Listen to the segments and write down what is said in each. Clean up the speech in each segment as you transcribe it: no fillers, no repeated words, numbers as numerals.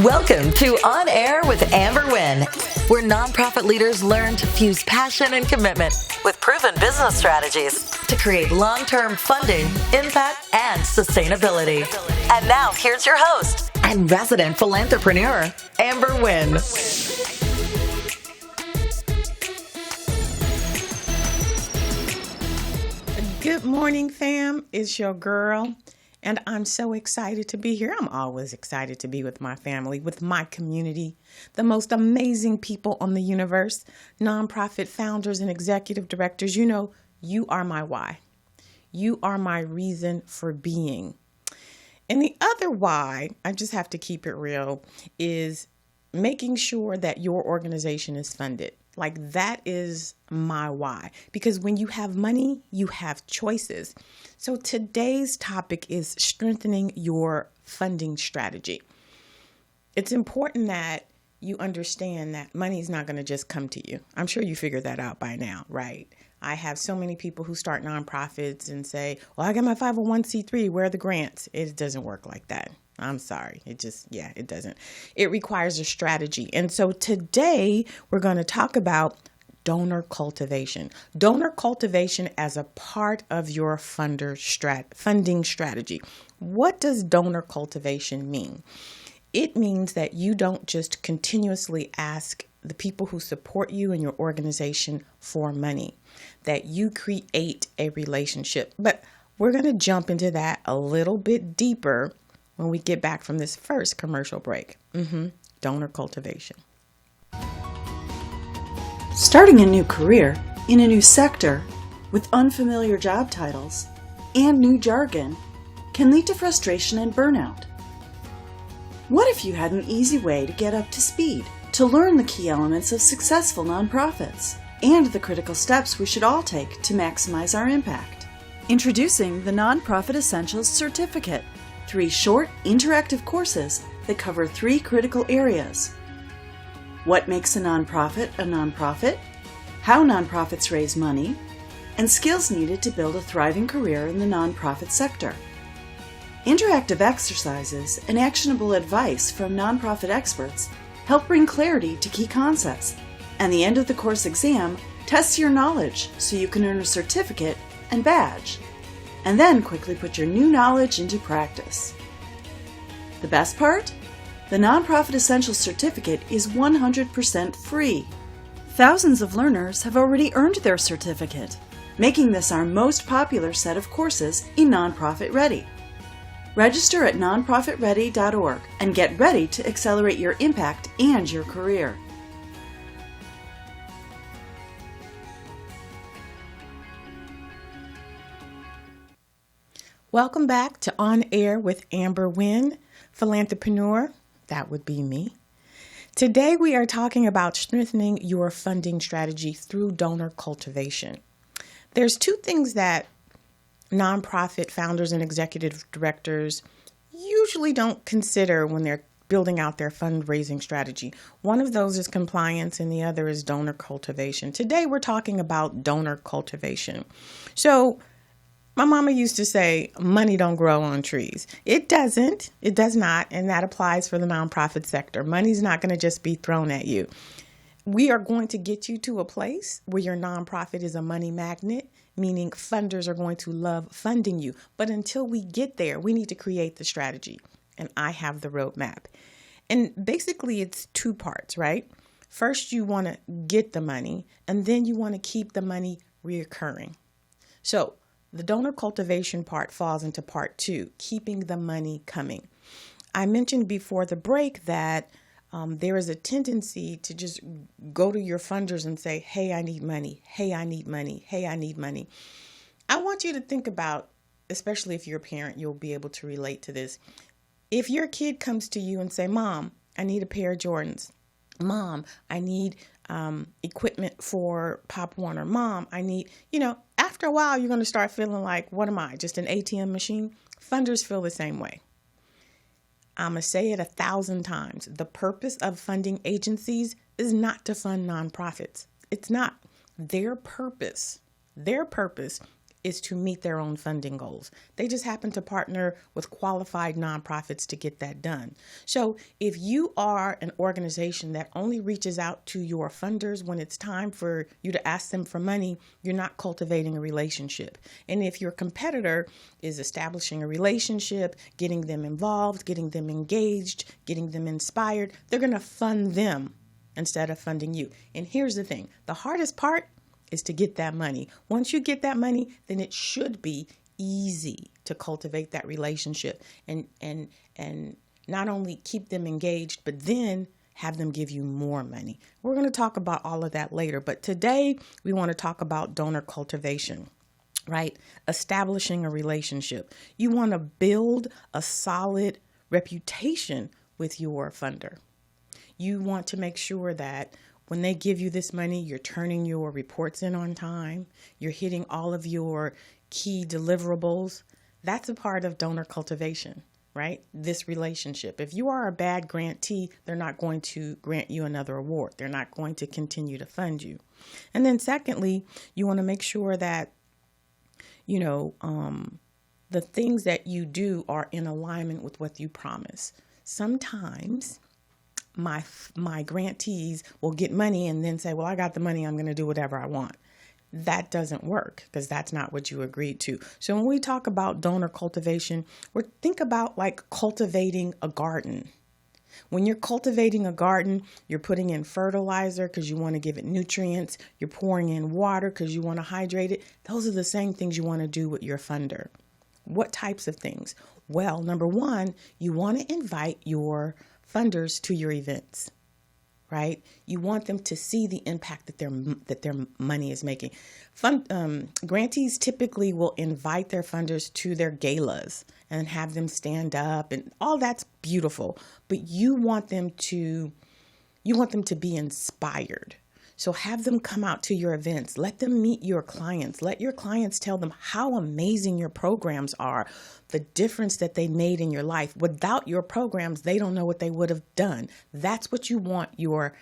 Welcome to On Air with Amber Wynn, where nonprofit leaders learn to fuse passion and commitment with proven business strategies to create long-term funding, impact, and sustainability. And now, here's your host and resident philanthrepreneur, Amber Wynn. Good morning, fam. It's your girl. And I'm so excited to be here. I'm always excited to be with my family, with my community, the most amazing people on the universe, nonprofit founders and executive directors. You know, you are my why. You are my reason for being. And the other why, I just have to keep it real, is making sure that your organization is funded. Like, that is my why. Because when you have money, you have choices. So today's topic is strengthening your funding strategy. It's important that you understand that money is not going to just come to you. I'm sure you figured that out by now, right? I have so many people who start nonprofits and say, well, I got my 501c3. Where are the grants? It doesn't work like that. I'm sorry. It doesn't. It requires a strategy. And so today we're going to talk about donor cultivation. Donor cultivation as a part of your funding strategy. What does donor cultivation mean? It means that you don't just continuously ask the people who support you and your organization for money, that you create a relationship. But we're going to jump into that a little bit deeper when we get back from this first commercial break. Donor cultivation. Starting a new career in a new sector with unfamiliar job titles and new jargon can lead to frustration and burnout. What if you had an easy way to get up to speed, to learn the key elements of successful nonprofits and the critical steps we should all take to maximize our impact? Introducing the Nonprofit Essentials Certificate. 3 short, interactive courses that cover 3 critical areas. What makes a nonprofit, how nonprofits raise money, and skills needed to build a thriving career in the nonprofit sector. Interactive exercises and actionable advice from nonprofit experts help bring clarity to key concepts, and the end of the course exam tests your knowledge so you can earn a certificate and badge, and then quickly put your new knowledge into practice. The best part? The Nonprofit Essentials Certificate is 100% free. Thousands of learners have already earned their certificate, making this our most popular set of courses in Nonprofit Ready. Register at nonprofitready.org and get ready to accelerate your impact and your career. Welcome back to On Air with Amber Wynn, Philanthrepreneur. That would be me. Today we are talking about strengthening your funding strategy through donor cultivation. There's 2 things that nonprofit founders and executive directors usually don't consider when they're building out their fundraising strategy. One of those is compliance and the other is donor cultivation. Today we're talking about donor cultivation. So my mama used to say, money don't grow on trees. It doesn't. It does not. And that applies for the nonprofit sector. Money's not going to just be thrown at you. We are going to get you to a place where your nonprofit is a money magnet, meaning funders are going to love funding you. But until we get there, we need to create the strategy. And I have the roadmap. And basically, it's 2 parts, right? First, you want to get the money, and then you want to keep the money reoccurring. So the donor cultivation part falls into part 2, keeping the money coming. I mentioned before the break that there is a tendency to just go to your funders and say, hey, I need money. Hey, I need money. Hey, I need money. I want you to think about, especially if you're a parent, you'll be able to relate to this. If your kid comes to you and say, Mom, I need a pair of Jordans. Mom, I need equipment for Pop Warner. Mom, I need, after a while, you're going to start feeling like, what am I, just an ATM machine? Funders feel the same way. I'm going to say it 1,000 times. The purpose of funding agencies is not to fund nonprofits. It's not. Their purpose is to meet their own funding goals. They just happen to partner with qualified nonprofits to get that done. So if you are an organization that only reaches out to your funders when it's time for you to ask them for money, you're not cultivating a relationship. And if your competitor is establishing a relationship, getting them involved, getting them engaged, getting them inspired, they're going to fund them instead of funding you. And here's the thing, the hardest part is to get that money. Once you get that money, then it should be easy to cultivate that relationship and not only keep them engaged, but then have them give you more money. We're going to talk about all of that later, but today we want to talk about donor cultivation, right? Establishing a relationship. You want to build a solid reputation with your funder. You want to make sure that when they give you this money, you're turning your reports in on time. You're hitting all of your key deliverables. That's a part of donor cultivation, right? This relationship. If you are a bad grantee, they're not going to grant you another award. They're not going to continue to fund you. And then secondly, you want to make sure that, the things that you do are in alignment with what you promise. Sometimes my grantees will get money and then say, well, I got the money, I'm going to do whatever I want. That doesn't work because that's not what you agreed to. So when we talk about donor cultivation, think about like cultivating a garden. When you're cultivating a garden, you're putting in fertilizer because you want to give it nutrients. You're pouring in water because you want to hydrate it. Those are the same things you want to do with your funder. What types of things? Well, number one, you want to invite your funders to your events, right? You want them to see the impact that their money is making. Grantees typically will invite their funders to their galas and have them stand up, and all that's beautiful. But you want them to be inspired. So have them come out to your events. Let them meet your clients. Let your clients tell them how amazing your programs are, the difference that they made in your life. Without your programs, they don't know what they would have done. That's what you want your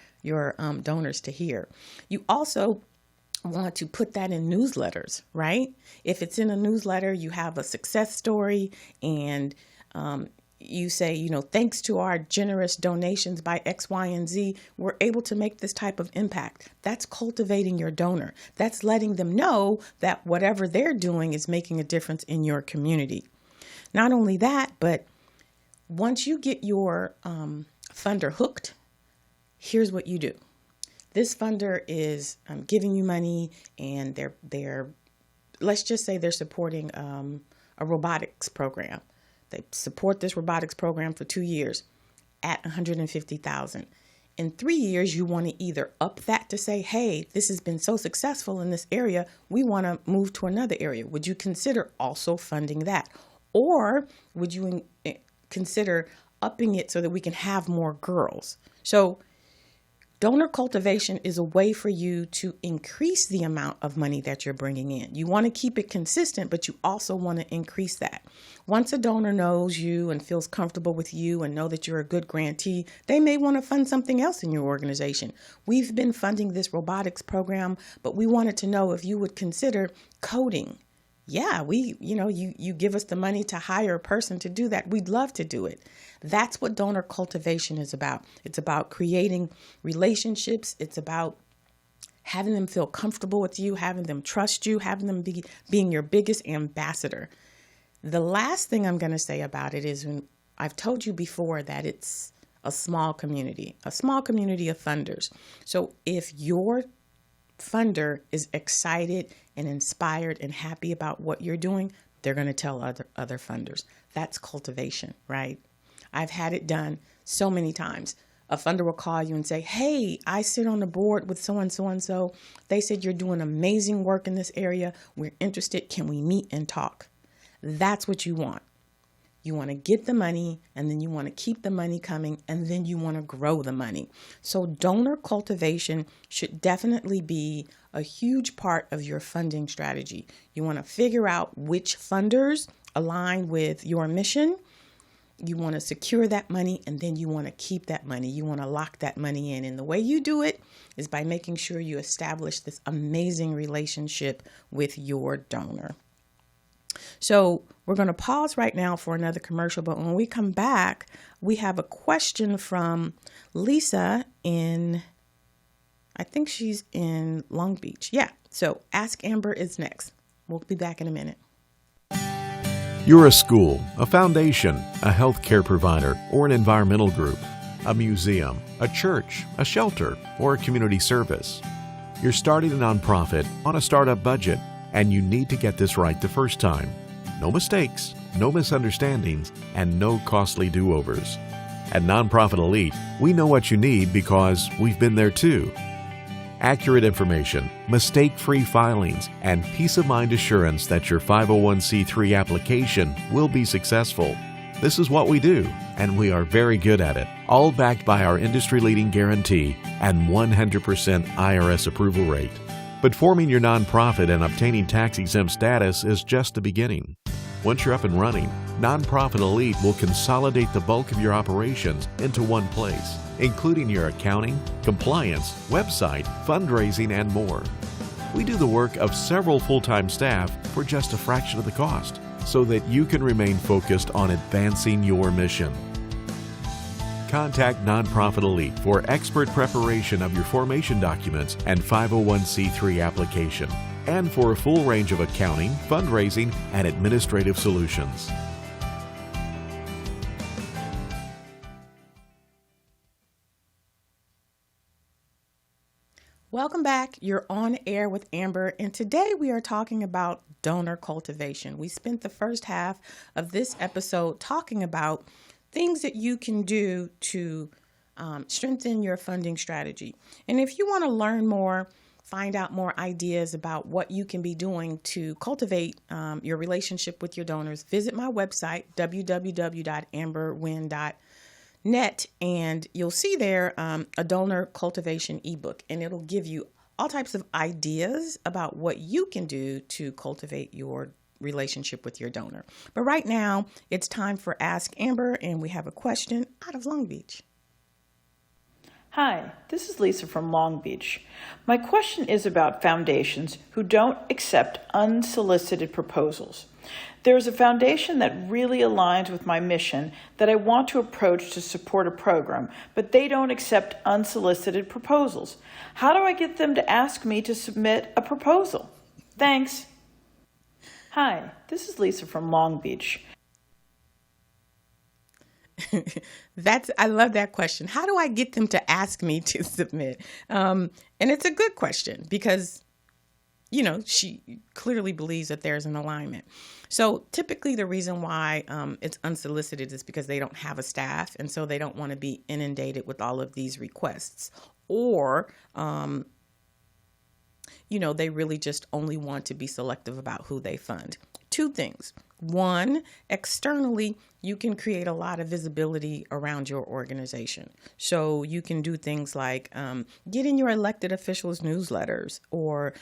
donors to hear. You also want to put that in newsletters, right? If it's in a newsletter, you have a success story and you say, thanks to our generous donations by X, Y, and Z, we're able to make this type of impact. That's cultivating your donor. That's letting them know that whatever they're doing is making a difference in your community. Not only that, but once you get your funder hooked, here's what you do. This funder is giving you money and they're let's just say they're supporting a robotics program. They support this robotics program for 2 years at $150,000. In 3 years, you want to either up that to say, hey, this has been so successful in this area, we want to move to another area. Would you consider also funding that? Or would you consider upping it so that we can have more girls? So donor cultivation is a way for you to increase the amount of money that you're bringing in. You want to keep it consistent, but you also want to increase that. Once a donor knows you and feels comfortable with you and know that you're a good grantee, they may want to fund something else in your organization. We've been funding this robotics program, but we wanted to know if you would consider coding. Yeah, you give us the money to hire a person to do that. We'd love to do it. That's what donor cultivation is about. It's about creating relationships. It's about having them feel comfortable with you, having them trust you, having them being your biggest ambassador. The last thing I'm going to say about it is when I've told you before that it's a small community of funders. So if your funder is excited and inspired and happy about what you're doing, they're going to tell other funders. That's cultivation, right? I've had it done so many times. A funder will call you and say, hey, I sit on the board with so-and-so and so. They said you're doing amazing work in this area. We're interested. Can we meet and talk? That's what you want. You want to get the money, and then you want to keep the money coming, and then you want to grow the money. So donor cultivation should definitely be a huge part of your funding strategy. You want to figure out which funders align with your mission. You want to secure that money, and then you want to keep that money. You want to lock that money in. And the way you do it is by making sure you establish this amazing relationship with your donor. So we're going to pause right now for another commercial, but when we come back, we have a question from Lisa I think she's in Long Beach. Yeah. So Ask Amber is next. We'll be back in a minute. You're a school, a foundation, a healthcare provider, or an environmental group, a museum, a church, a shelter, or a community service. You're starting a nonprofit on a startup budget, and you need to get this right the first time. No mistakes, no misunderstandings, and no costly do-overs. At Nonprofit Elite, we know what you need because we've been there too. Accurate information, mistake-free filings, and peace of mind assurance that your 501c3 application will be successful. This is what we do, and we are very good at it, all backed by our industry-leading guarantee and 100% IRS approval rate. But forming your nonprofit and obtaining tax-exempt status is just the beginning. Once you're up and running, Nonprofit Elite will consolidate the bulk of your operations into one place, including your accounting, compliance, website, fundraising, and more. We do the work of several full-time staff for just a fraction of the cost, so that you can remain focused on advancing your mission. Contact Nonprofit Elite for expert preparation of your formation documents and 501c3 application, and for a full range of accounting, fundraising, and administrative solutions. Welcome back. You're on air with Amber, and today we are talking about donor cultivation. We spent the first half of this episode talking about things that you can do to strengthen your funding strategy. And if you want to learn more, find out more ideas about what you can be doing to cultivate your relationship with your donors, visit my website, www.amberwynn.net, and you'll see there a donor cultivation ebook, and it'll give you all types of ideas about what you can do to cultivate your relationship with your donor. But right now, it's time for Ask Amber, and we have a question out of Long Beach. Hi, this is Lisa from Long Beach. My question is about foundations who don't accept unsolicited proposals. There is a foundation that really aligns with my mission that I want to approach to support a program, but they don't accept unsolicited proposals. How do I get them to ask me to submit a proposal? Thanks. Hi, this is Lisa from Long Beach. I love that question. How do I get them to ask me to submit? And it's a good question because, she clearly believes that there's an alignment. So typically the reason why it's unsolicited is because they don't have a staff, and so they don't want to be inundated with all of these requests, or they really just only want to be selective about who they fund. Two things. One, externally, you can create a lot of visibility around your organization. So you can do things like get in your elected officials' newsletters, or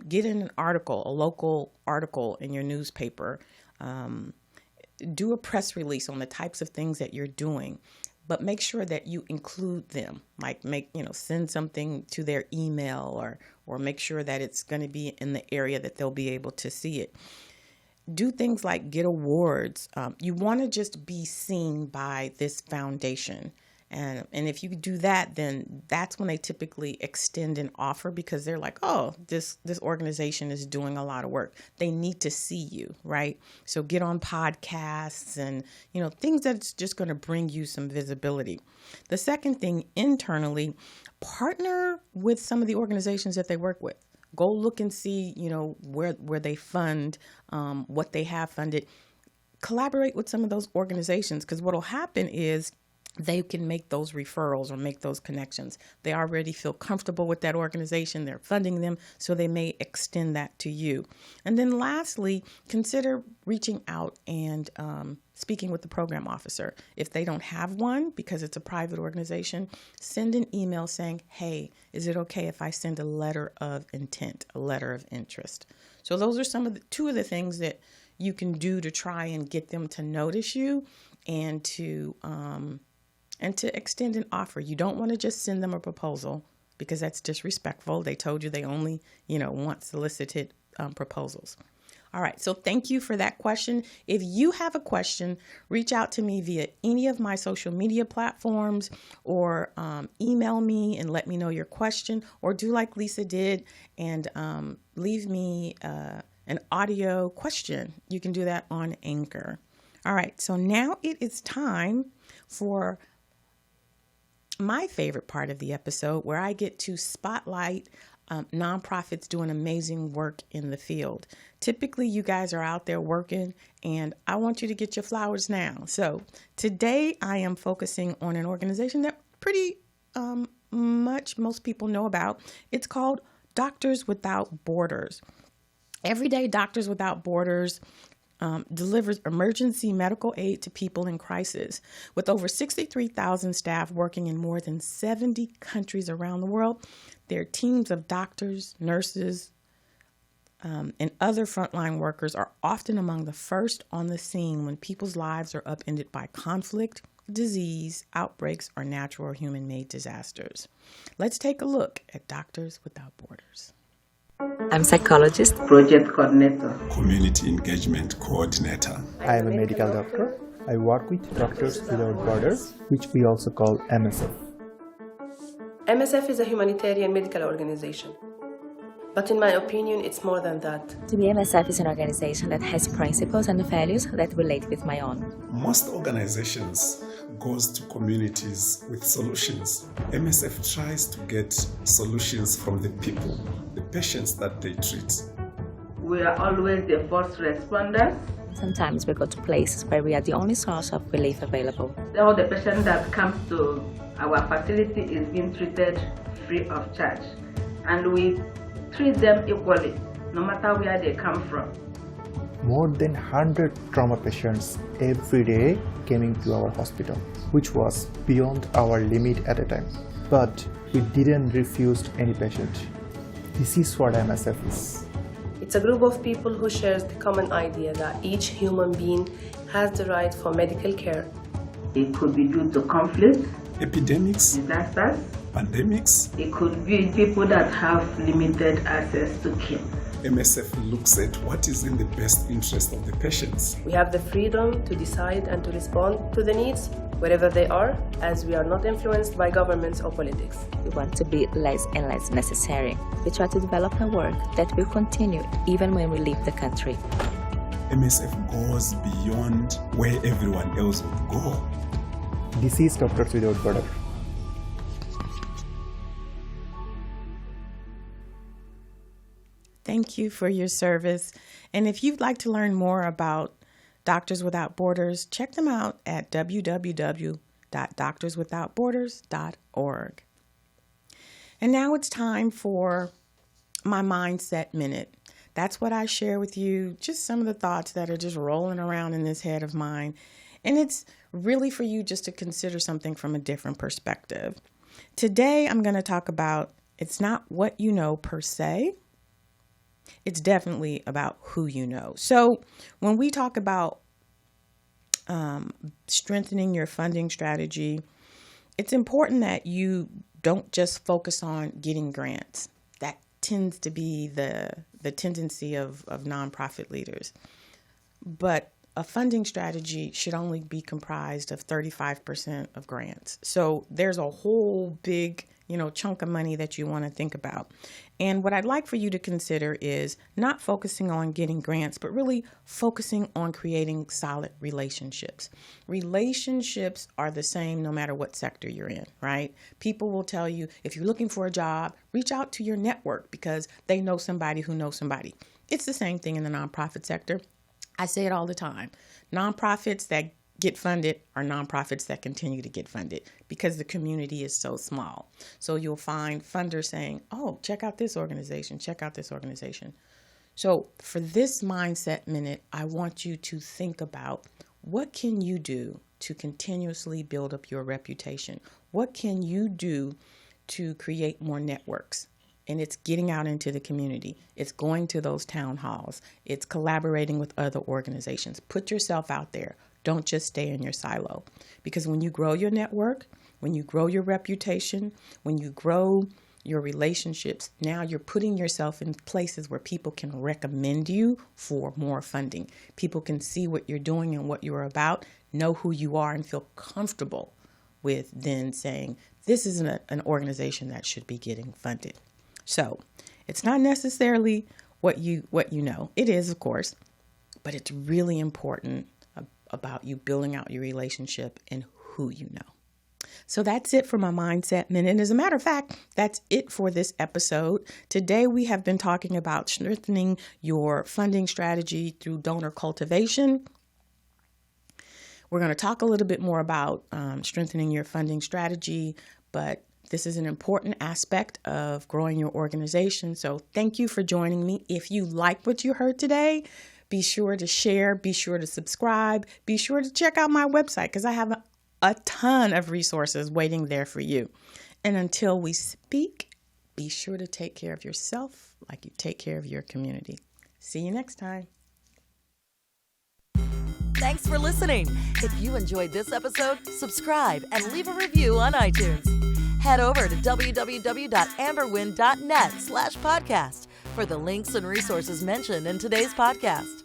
get in a local article in your newspaper. Do a press release on the types of things that you're doing. But make sure that you include them, like send something to their email, or make sure that it's going to be in the area that they'll be able to see it. Do things like get awards. You want to just be seen by this foundation. And if you do that, then that's when they typically extend an offer, because they're like, oh, this organization is doing a lot of work. They need to see you, right? So get on podcasts and, things that's just going to bring you some visibility. The second thing, internally, partner with some of the organizations that they work with. Go look and see, where they fund, what they have funded. Collaborate with some of those organizations, because what will happen is they can make those referrals or make those connections. They already feel comfortable with that organization. They're funding them, so they may extend that to you. And then lastly, consider reaching out and speaking with the program officer. If they don't have one, because it's a private organization, send an email saying, hey, is it okay if I send a letter of intent, a letter of interest? So those are two of the things that you can do to try and get them to notice you and to extend an offer. You don't want to just send them a proposal, because that's disrespectful. They told you they only, want solicited proposals. All right, so thank you for that question. If you have a question, reach out to me via any of my social media platforms or email me and let me know your question, or do like Lisa did and leave me an audio question. You can do that on Anchor. All right, so now it is time for my favorite part of the episode, where I get to spotlight nonprofits doing amazing work in the field. Typically, you guys are out there working, and I want you to get your flowers now. So today I am focusing on an organization that pretty much most people know about. It's called Doctors Without Borders. Every day, Doctors Without Borders delivers emergency medical aid to people in crisis. With over 63,000 staff working in more than 70 countries around the world, their teams of doctors, nurses, and other frontline workers are often among the first on the scene when people's lives are upended by conflict, disease, outbreaks, or natural or human-made disasters. Let's take a look at Doctors Without Borders. I'm psychologist, project coordinator, community engagement coordinator. I am a medical doctor. I work with Doctors Without Borders, which we also call MSF. MSF is a humanitarian medical organization. But in my opinion, it's more than that. To me, MSF is an organization that has principles and values that relate with my own. Most organizations goes to communities with solutions. MSF tries to get solutions from the people, the patients that they treat. We are always the first responders. Sometimes we go to places where we are the only source of relief available. All the patients that come to our facility is being treated free of charge. And we treat them equally, no matter where they come from. More than 100 trauma patients every day came into our hospital, which was beyond our limit at a time. But we didn't refuse any patient. This is what MSF is. It's a group of people who shares the common idea that each human being has the right for medical care. It could be due to conflict, epidemics, disasters, pandemics. It could be people that have limited access to care. MSF looks at what is in the best interest of the patients. We have the freedom to decide and to respond to the needs wherever they are, as we are not influenced by governments or politics. We want to be less and less necessary. We try to develop a work that will continue even when we leave the country. MSF goes beyond where everyone else would go. This is Doctors Without Borders. Thank you for your service. And if you'd like to learn more about Doctors Without Borders, check them out at www.doctorswithoutborders.org. And now it's time for my Mindset Minute. That's what I share with you, just some of the thoughts that are just rolling around in this head of mine. And it's really for you just to consider something from a different perspective. Today, I'm going to talk about it's not what you know per se. It's definitely about who you know. So when we talk about strengthening your funding strategy, it's important that you don't just focus on getting grants. That tends to be the tendency of nonprofit leaders. But a funding strategy should only be comprised of 35% of grants. So there's a whole big chunk of money that you want to think about. And what I'd like for you to consider is not focusing on getting grants, but really focusing on creating solid relationships. Relationships are the same no matter what sector you're in, right? People will tell you, if you're looking for a job, reach out to your network because they know somebody who knows somebody. It's the same thing in the nonprofit sector. I say it all the time. Nonprofits that get funded are nonprofits that continue to get funded because the community is so small. So you'll find funders saying, oh, check out this organization, check out this organization. So for this Mindset Minute, I want you to think about what can you do to continuously build up your reputation? What can you do to create more networks? And it's getting out into the community. It's going to those town halls. It's collaborating with other organizations. Put yourself out there. Don't just stay in your silo. Because when you grow your network, when you grow your reputation, when you grow your relationships, now you're putting yourself in places where people can recommend you for more funding. People can see what you're doing and what you're about, know who you are, and feel comfortable with then saying, this is an organization that should be getting funded. So it's not necessarily what you know. It is, of course, but it's really important about you building out your relationship and who you know. So that's it for my Mindset Minute. And as a matter of fact, that's it for this episode. Today, we have been talking about strengthening your funding strategy through donor cultivation. We're going to talk a little bit more about strengthening your funding strategy, but this is an important aspect of growing your organization. So thank you for joining me. If you like what you heard today, be sure to share, be sure to subscribe, be sure to check out my website because I have a ton of resources waiting there for you. And until we speak, be sure to take care of yourself like you take care of your community. See you next time. Thanks for listening. If you enjoyed this episode, subscribe and leave a review on iTunes. Head over to www.amberwynn.net/podcast for the links and resources mentioned in today's podcast.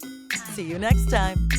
See you next time.